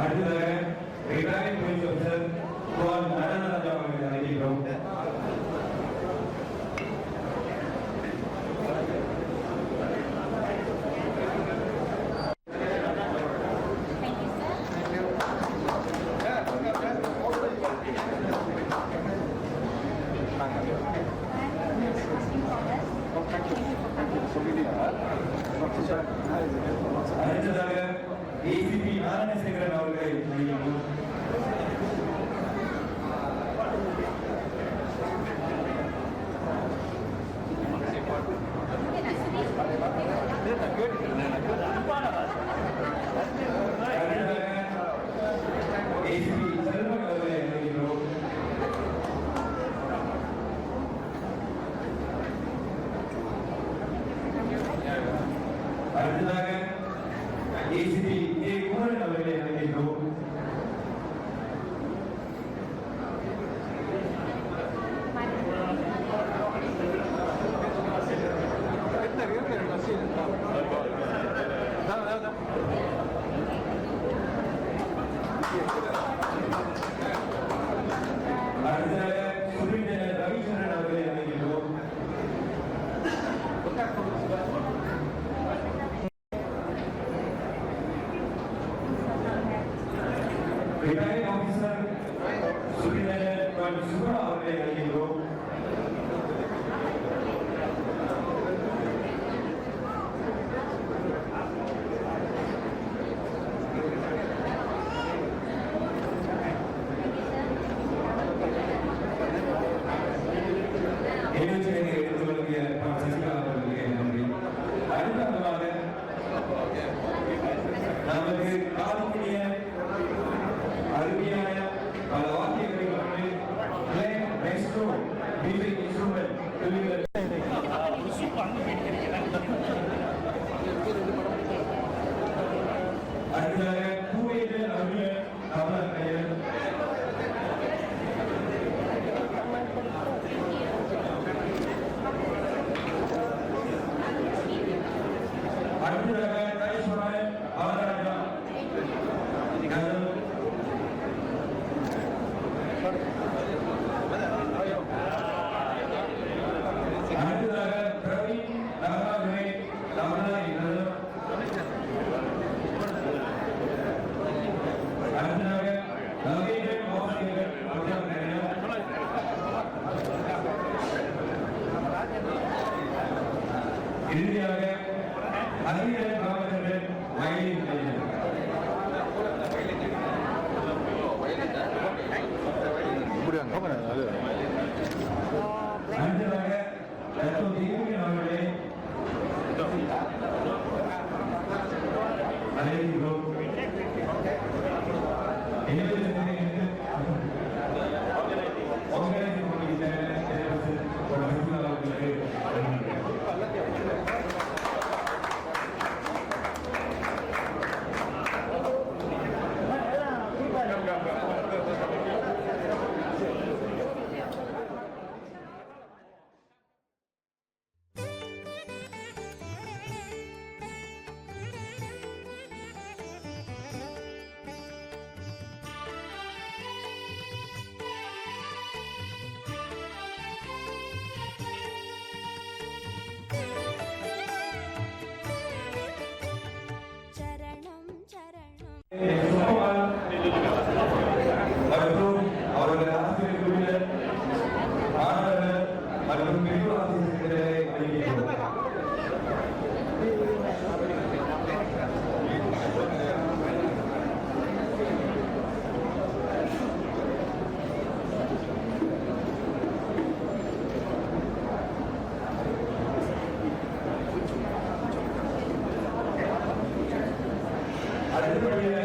அடுத்ததாக ரிட்டையர்ட் போலீஸ் ஆஃபீஸர் நடனராஜா அவர்களை அழைக்கிறோம். அடுத்ததாக ஏசிபி நாராயணசேகரன் அவர்களை அழைக்கிறோம். ஏசிபி செல்வன் அவர்களை அழைக்கிறோம். அடுத்ததாக ஏசிபி ஏ குமரன் அவர்களை அழைக்கிறோம். அடுத்ததாக சூப்பரிண்டென்டென்ட் ரவிச்சந்திரன் அவர்களை அழைக்கிறோம். ரிட்டையர்ட் ஆஃபீஸர் சூப்பரிண்டென்டென்ட் சுப்ரா அவர்களை அழைக்கிறோம். நிகழ்ச்சியை எடுத்து வழங்கிய சசிகலா அவர்களுக்கு நன்றி. அடுத்ததாக நமக்கு காலக்கூடிய அருமையான பல வாக்கியங்களை கொண்டு மியூசிக் இன்ஸ்ட்ருமெண்ட் அடுத்ததாக பூவேது அறிஞர் கமலன் பெயர் அடுத்ததாக கைஸ்வரன் ஆராய்ச்சி அடுத்ததாக பிரவீன் நாகாதுரை தமிழ்நாடு அடுத்ததாக நவீன ஆசிரியர் இறுதியாக அறிவியல் ராமச்சந்திரன் வயலின் கலைஞர். அடுத்ததாக டாக்டர் தீபகன் அவர்களை அழைக்கிறோம். மற்றும் அவர்கள் ஆசிரியர் குழுவினர் மாணவர்கள் மற்றும் பிரிவு ஆசிரியர்களை அழைக்கிறோம். அடுத்தபடியாக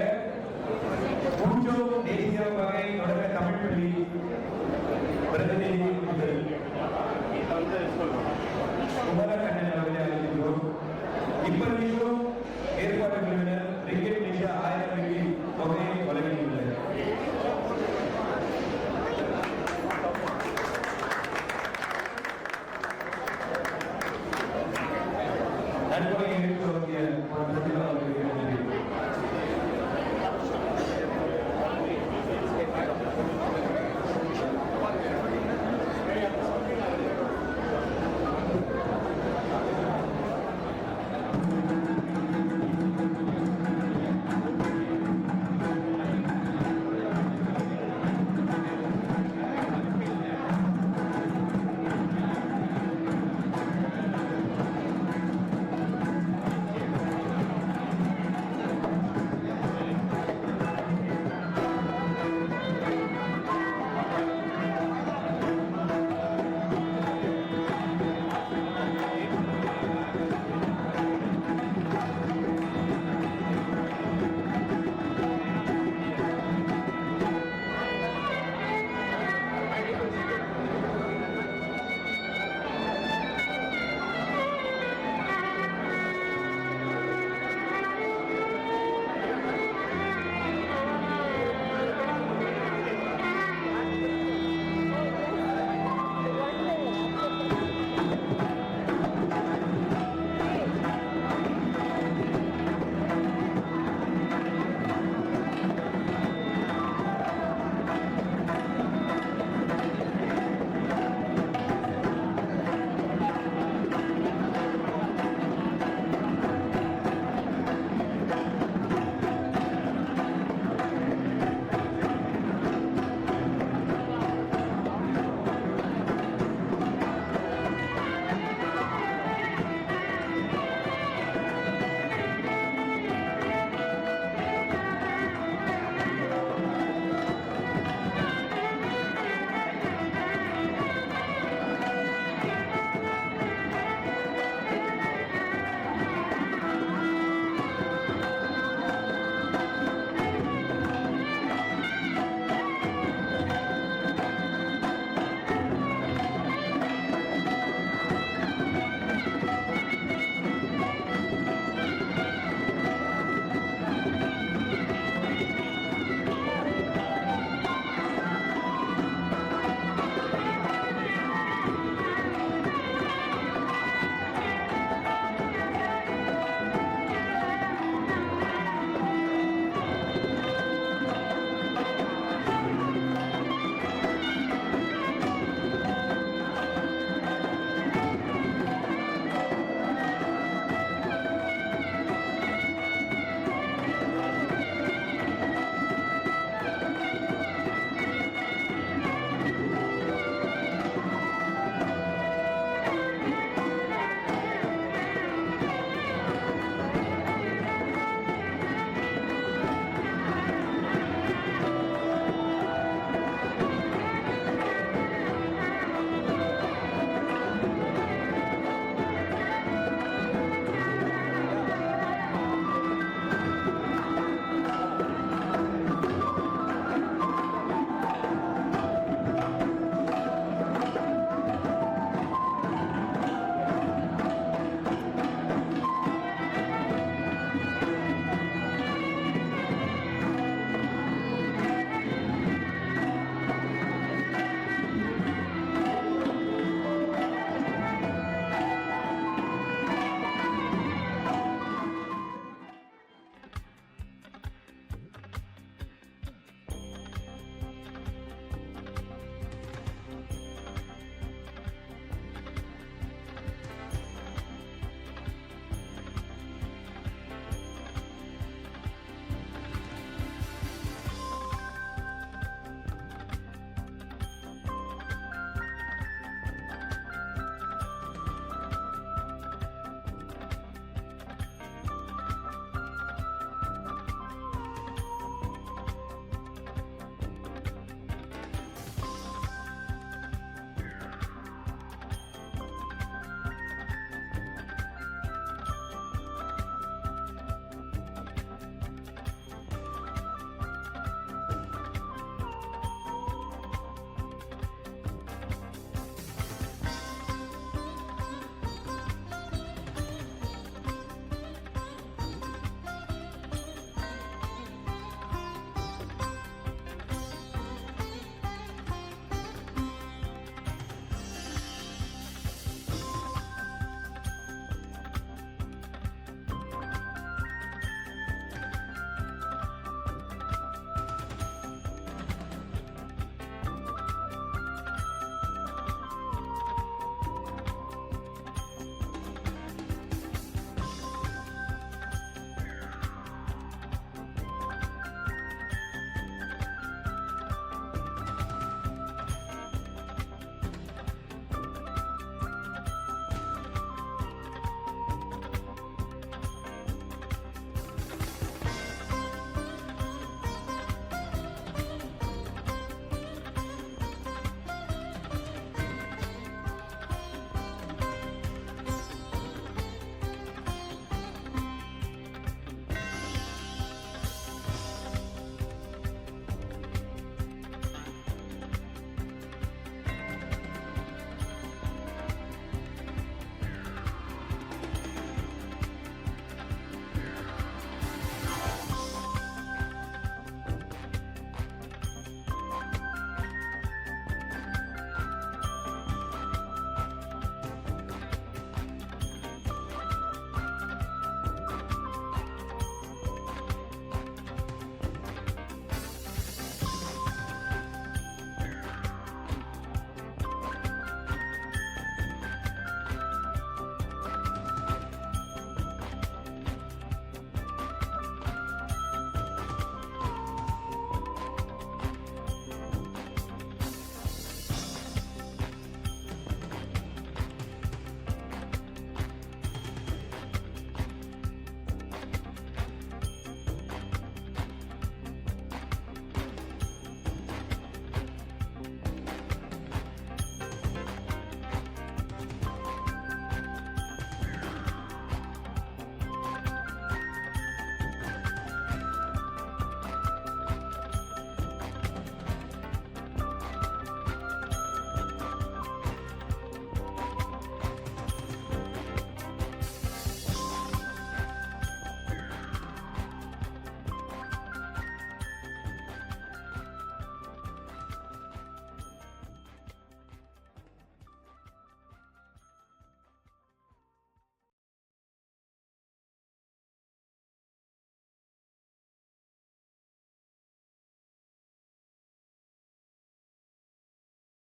பூஜோ தேசிய வகை தொடக்க தமிழ் பள்ளி பிரதிநிதி குமரக்கண்ணன் அவர்களை அழைக்கிறோம். இப்பள்ளிக்கும் ஏற்பாடு குழுவினர் ரிக்கெட் நிஷா 1000 தொகையை வழங்கியுள்ளனர். நன்கொடை எடுத்து வருகிற